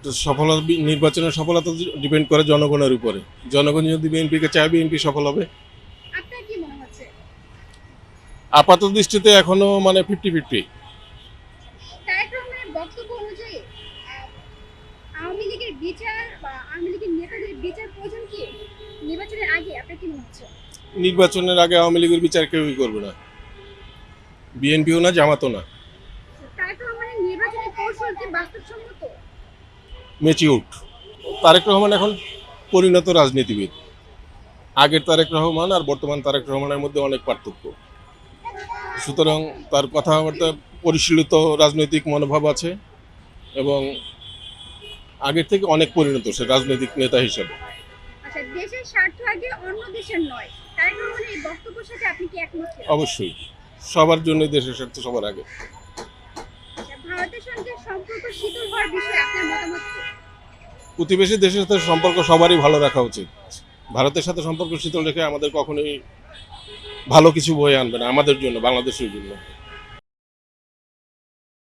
তো নির্বাচনের সফলতা ডিপেন্ড করে জনগণের উপরে। জনগণ যদি বিএনপিকে চায়, বিএনপি সফল হবে। আপনার কি মনে হচ্ছে? আপাত দৃষ্টিতে এখনো মানে 50-50। তারেক রহমানের বক্তব্য অনুযায়ী আহ, আওয়ামী লীগের বিচার বা আওয়ামী লীগের নেতাদের বিচার প্রয়োজন কি নির্বাচনের আগে? আপনার কি মনে হচ্ছে? নির্বাচনের আগে আওয়ামী লীগের বিচার কেউই করবে না, বিএনপিও না, জামাতও না। তারেক রহমানের নির্বাচনী কৌশল কি বাস্তবসম্মত? ম্যাচিউরড। তারেক রহমান এখন পরিণত রাজনীতিবিদ। আগের তারেক রহমান আর বর্তমান তারেক রহমানের মধ্যে অনেক পার্থক্য। সুতরাং তার কথাবার্তা পরিশীলিত রাজনৈতিক মনোভাব আছে এবং আগের থেকে অনেক পরিণত সে রাজনৈতিক নেতা হিসেবে। আচ্ছা, দেশের স্বার্থ আগে অন্য দেশের নয়, তারেক রহমানের এই বক্তব্যের সাথে আপনি কি একমত? অবশ্যই সবার জন্য দেশের স্বার্থ সবার আগে। আচ্ছা, ভারতের সঙ্গে সম্পর্ক শীতল হওয়ার বিষয়ে আপনার মতামত কি? প্রতিবেশী দেশের সাথে সম্পর্ক সবারই ভালো রাখা উচিত। ভারতের সাথে সম্পর্ক শীতল রেখে আমাদের কখনোই ভালো কিছু বয়ে আনবে না আমাদের জন্য, বাংলাদেশের জন্য।